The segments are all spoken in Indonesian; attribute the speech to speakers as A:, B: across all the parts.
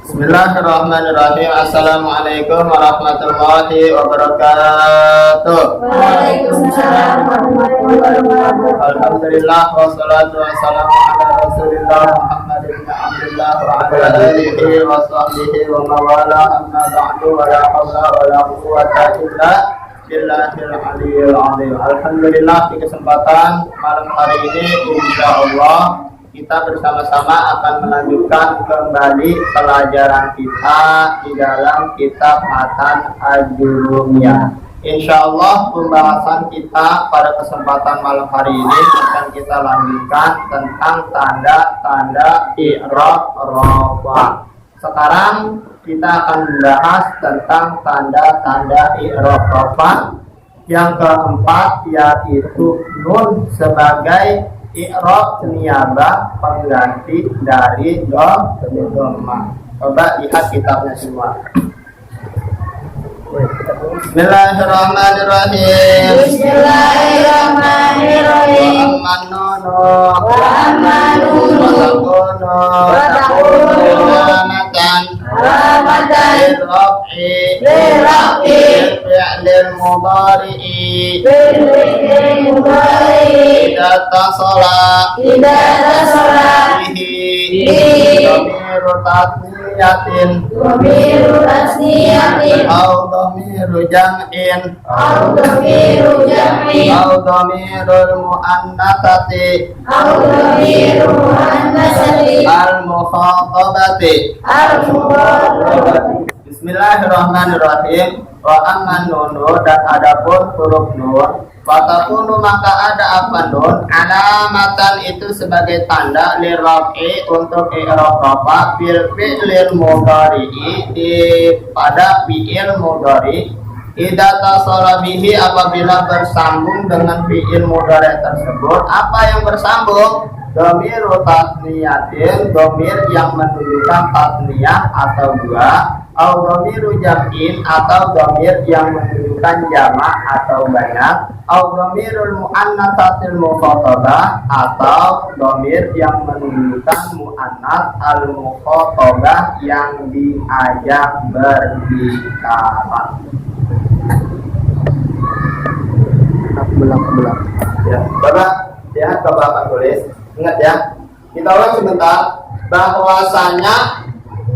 A: Bismillahirrahmanirrahim. Assalamualaikum warahmatullahi wabarakatuh.
B: Waalaikumsalam warahmatullahi wabarakatuh.
A: Alhamdulillah wassalatu wassalamu ala Rasulillah Muhammad bin Abdullah wa ala alihi wa sahbihi wa mawala amma ba'du wa la hawla wa la quwwata illa billahil aliyyil azim. Alhamdulillah, di kesempatan malam hari ini insyaallah kita bersama-sama akan melanjutkan kembali pelajaran kita di dalam kitab Matan Al-Jurumiyah. Insyaallah pembahasan kita pada kesempatan malam hari ini akan kita lanjutkan tentang tanda-tanda i'rab rafa. Sekarang kita akan membahas tentang tanda-tanda i'rab rafa. Yang keempat yaitu nun sebagai i'rab niyabah pengganti dari dhamma. Coba lihat kitabnya semua. Bismillahirrahmanirrahim.
B: Bismillahirrahmanirrahim.
A: Wa amanu
B: Wa amanu
A: wa takunu alamatan
B: alamatan
A: lirraf'i fi'lil mudhari'i
B: bil mudhari
A: idza tasala
B: idza tasala
A: bihi
B: bihi
A: dhamiru tasniyatin
B: dhamiru tasniyatin
A: au dhamiru jam'in
B: au dhamiru jam'in
A: au dhamirul muannatsati
B: au dhamiru muannasati
A: al-mukhatabati.
B: al-mudhari.
A: Bismillahirrahmanirrahim. Wa amman nunu, dan adapun huruf nun, fatakunu maka ada apa nun, alamatan itu sebagai tanda lirraf'i untuk i'rab rafa fil fi'lil mudhari'i pada fi'il mudhari idza tasala bihi apabila bersambung dengan fi'il mudhari tersebut. Apa yang bersambung? Dhamiru tasniyatin, dhamir yang menunjukkan tasniyah atau dua, au dhamiru jam'in atau dhamir yang menunjukkan jamak atau banyak, au dhamirul muannatsatil mukhatabah atau dhamir yang menunjukkan muannats al mukhatabah yang diajak berbicara. Belak. Ya, Bapak, ya, Bapak tulis. Ingat ya, kita ulang sebentar bahwasanya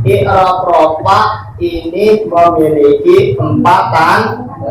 A: i'rab rafa ini memiliki 4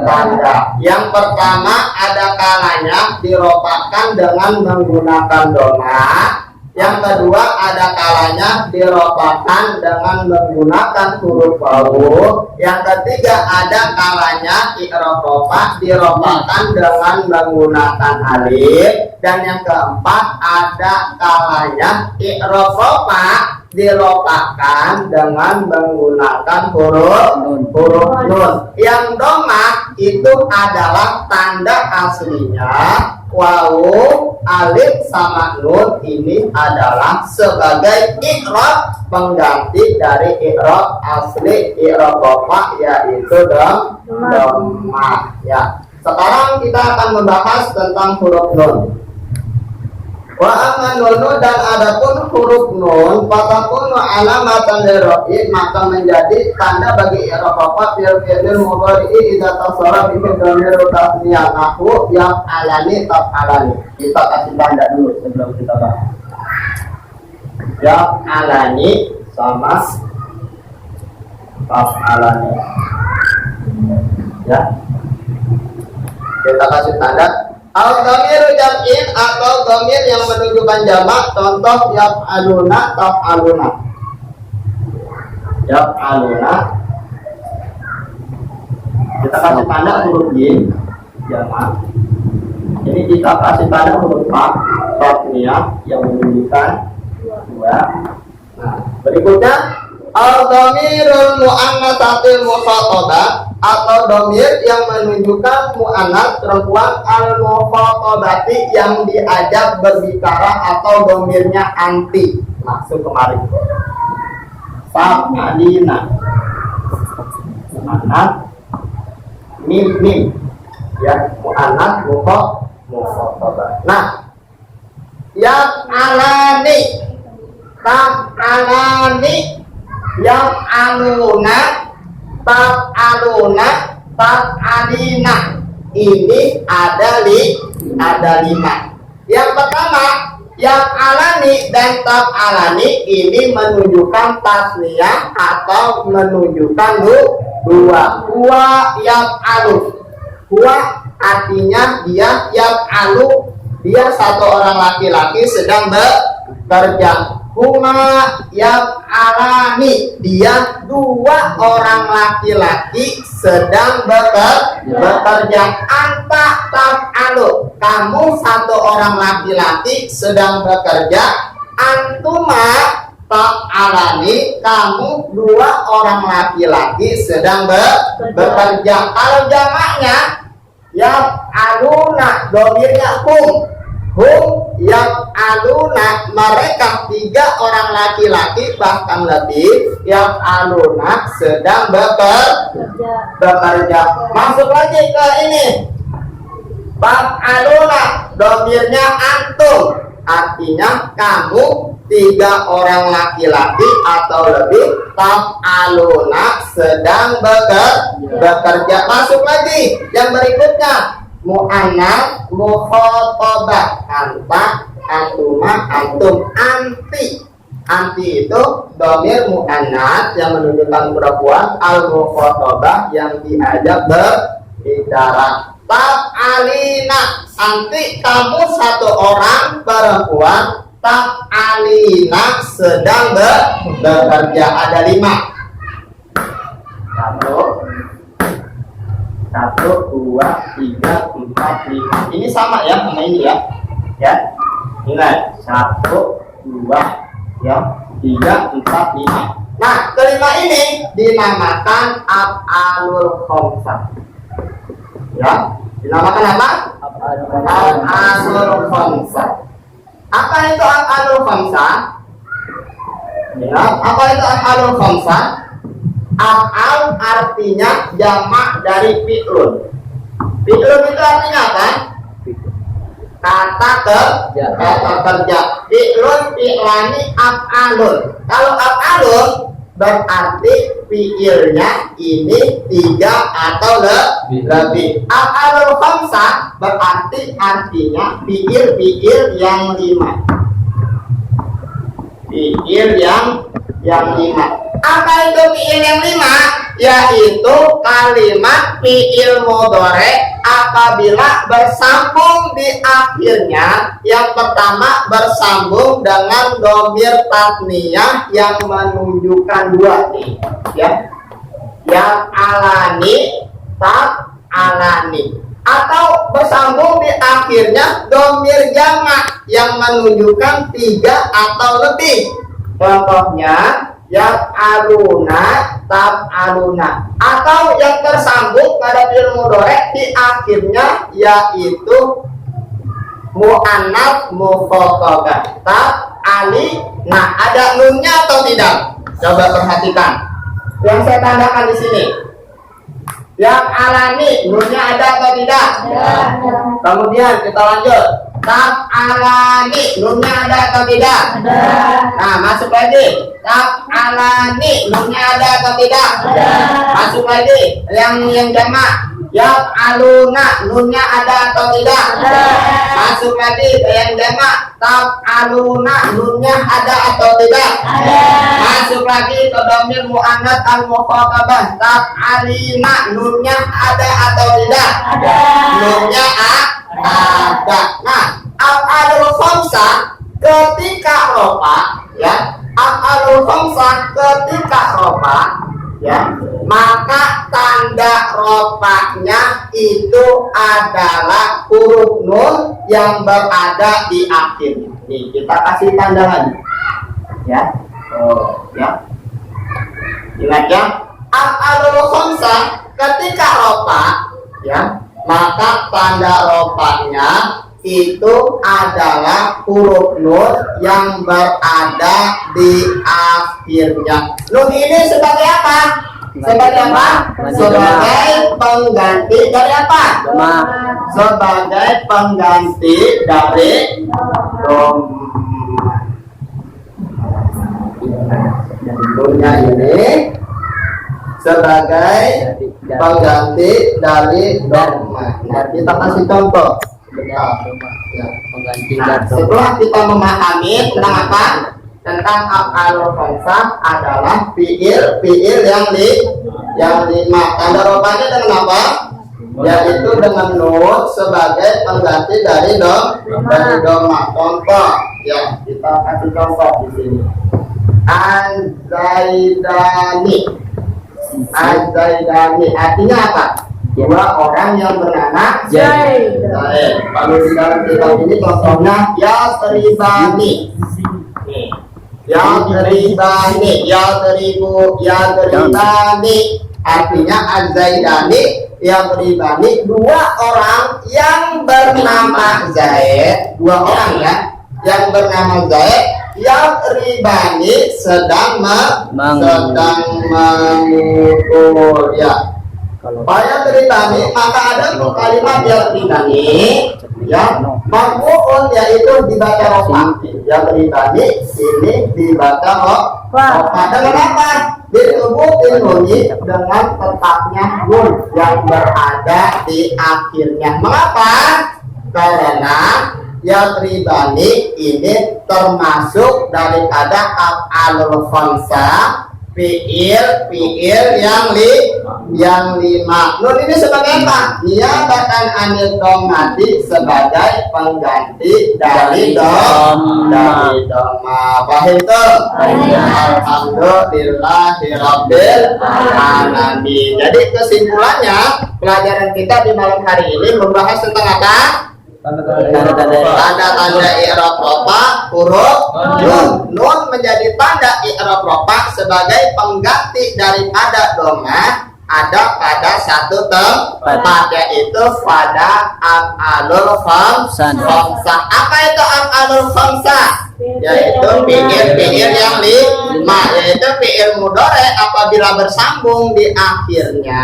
A: tanda. Yang pertama ada kalanya dirofakan dengan menggunakan dhamma. Yang kedua ada kalanya dirofakan dengan menggunakan huruf wawu. Yang ketiga ada kalanya i'rab rafa dirofakan dengan menggunakan alif. Dan yang keempat ada kalanya i'rab rafa dirofakan dengan menggunakan huruf nun. Yang dhamma itu adalah tanda aslinya. Wawu, alif sama nun ini adalah sebagai i'rab pengganti dari i'rab asli i'rab rafa yaitu dhamma. Ya. Sekarang kita akan membahas tentang huruf nun. Wa amma nunu, dan adapun huruf nun fatakunu alamatan lirraf'i maka menjadi tanda bagi i'rab rafa fil fi'lil mudhari'i idza tasara bihi dhamiru tasniyah nahu yaf'alani taf'alani. Kita kasih tanda dulu sebelum kita bahas. Yaf'alani sama taf'alani. Ya. Kita kasih tanda al-dhamiru jam'in atau dhamir yang menunjukkan jamak. Contoh yaf'aluna, taf'aluna. Yaf'aluna. Kita kasih tanda huruf yin jamak. Ini kita kasih tanda huruf fa tasniyah yang menunjukkan dua. Nah, berikutnya al-dhamirul muannatsatil mukhatabah atau dhamir yang menunjukkan muannats perempuan al-mukhatabati yang diajak berbicara atau dhamirnya anti. Masuk kemarin. Fa'alina. Muannats mim. Ya, muannats mukhatabah. Nah, yaf'alani, taf'alani Yang aluna, taf'aluna, taf'alina. Ini ada 5. Yang pertama, yang alani dan taf'alani ini menunjukkan tasniyah atau menunjukkan dua. Huwa yaf'alu. Huwa artinya dia, yaf'alu dia satu orang laki-laki sedang bekerja. Huma yaf'alani dia 2 orang laki-laki sedang bekerja. Anta taf'alu kamu 1 orang laki-laki sedang bekerja. Antuma taf'alani kamu 2 orang laki-laki sedang bekerja. Kalau jamaknya yaf'aluna domirnya hum yaf'aluna mereka 3 orang laki-laki bahkan lebih. Yaf'aluna sedang bekerja. Masuk lagi ke ini. Taf'aluna domirnya antum artinya kamu 3 orang laki-laki atau lebih. Taf'aluna sedang bekerja. Masuk lagi yang berikutnya. Mu'annas mukhatabah anta, antuma, antum, anti. Anti itu dhamir mu'annas yang menunjukkan perempuan, al mukhatabah yang diajak berbicara. Taf'alina anti kamu 1 orang perempuan. Taf'alina sedang bekerja. Ada 5. 1, 2, 3, 4, 5. Ini sama ya sama ini ya. Ya. Ingat 1, 2, ya, 3, 4, 5. Nah, kelima ini dinamakan af'alul khamsah. Ya, dinamakan apa? Af'alul khamsah. Apa itu af'alul khamsah? Ya, apa itu af'alul khamsah? Af'al artinya jamak dari fi'lun. Fi'lun itu artinya apa? Kata kerja. Fi'lun, fi'lani, af'alun. Kalau af'alun berarti fi'ilnya ini 3 atau lebih. Af'alul khamsah berarti artinya fi'il yang 5. Fi'il yang 5. Apa itu fi'il yang 5? Yaitu kalimat fi'il mudhari apabila bersambung di akhirnya. Yang pertama bersambung dengan dhamir tasniyah yang menunjukkan 2 nih, ya. Yang alani, alani. Atau bersambung di akhirnya dhamir jamak yang menunjukkan 3 atau lebih. Contohnya yaf'aluna, taf'aluna. Atau yang tersambung pada fi'il mudhari di akhirnya yaitu mu'annas mukhatabah. Taf'ali. Nah, ada nunnya atau tidak? Coba perhatikan. Yang saya tandakan di sini. Yaf'alani, nunnya ada atau tidak?
B: Ada.
A: Kemudian kita lanjut. Taf'alani, nunnya ada atau tidak?
B: Ada.
A: Nah, masuk lagi. Taf'alani, nunnya ada atau tidak?
B: Ada.
A: Masuk lagi. Yang jamak. Yaf'aluna, nunnya ada atau tidak?
B: Ada.
A: Masuk lagi ke yang jamak. Taf'aluna, nunnya ada atau tidak?
B: Ada.
A: Masuk lagi ke dhamir mu'annats al-mukhatabah. Taf'alina, nunnya ada atau tidak?
B: Ada.
A: Nunnya ada. Nah, af'alul khamsah ketika rofa, ya. Af'alul khamsah ketika rofa, ya, maka tanda rofanya itu adalah huruf nun yang berada di akhirnya. Nih, kita kasih tanda lagi, ya. Ya. Ingat ya, af'alul khamsah ketika rofa, ya, maka tanda rofanya itu adalah huruf nun yang berada di akhirnya. Nun ini sebagai apa? Sebagai apa? Sebagai pengganti dari apa? Sebagai pengganti dari Nunnya ini sebagai pengganti dari doma. Nah, kita kasih contoh. Ya. Nah, setelah kita memahami tentang apa? Tentang af'alul khamsah adalah fiil yang lima. Tanda rofanya dengan apa? Yaitu dengan nun sebagai pengganti dari doma. Contoh, ya kita kasih contoh di sini. Azaidani artinya apa? Dua orang yang bernama Zaid. Kalau di dalam kitab ini contohnya Yasribani. Yasribani artinya Azaidani Yasribani, dua orang yang bernama Zaid, dua orang ya yang bernama Zaid Yasribani sedang memukul ya. Pada Yasribani maka ada kalimat Yasribani ya makmuun yaitu dibaca rofa. Yasribani ini dibaca rofa dengan apa? Ditubuhin bunyi dengan tetapnya nun yang berada di akhirnya. Mengapa? Karena Yasribani ini termasuk daripada af'alul khamsah, fiil yang lima. Nun ini sebagai apa? Niyabatan anil domati sebagai pengganti dari doma. Paham itu? Alhamdulillahirabbil alamin. Jadi kesimpulannya pelajaran kita di malam hari ini membahas tentang apa? Tanda-tanda i'rab rofa huruf nun. Nun menjadi tanda i'rab rofa sebagai pengganti daripada doma ada pada satu tempat, yaitu pada af'alul khamsah. Apa itu af'alul khamsah? Yaitu fiil yang lima, yaitu fiil mudhari apabila bersambung di akhirnya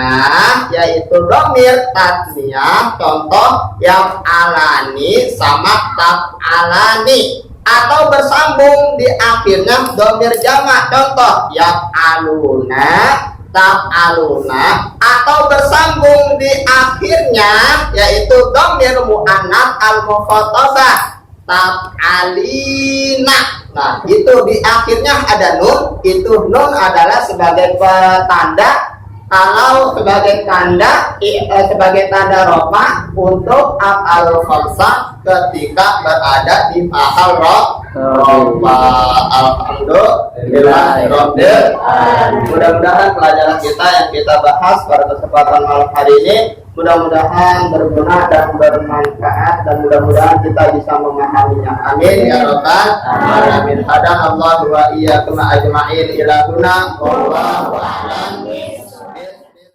A: yaitu dhamir tasniyah, contoh yaf'alani sama taf'alani, atau bersambung di akhirnya dhamir jamak, contoh yaf'aluna taf'aluna, atau bersambung di akhirnya yaitu dhamir muannats al-mukhatabah taf'alina. Nah, itu di akhirnya ada nun, itu nun adalah sebagai petanda, kalau sebagai tanda rofa untuk af'alul khamsah ketika berada di mahal rofa. Alhamdulillahirabbil alamin. Mudah-mudahan pelajaran kita yang kita bahas pada kesempatan malam hari ini mudah-mudahan berguna dan bermanfaat, dan mudah-mudahan kita bisa memahaminya. Amin ya rabbal alamin. Hadanallahu wa iyyakum ajma'in ila huna wallahu a'lam.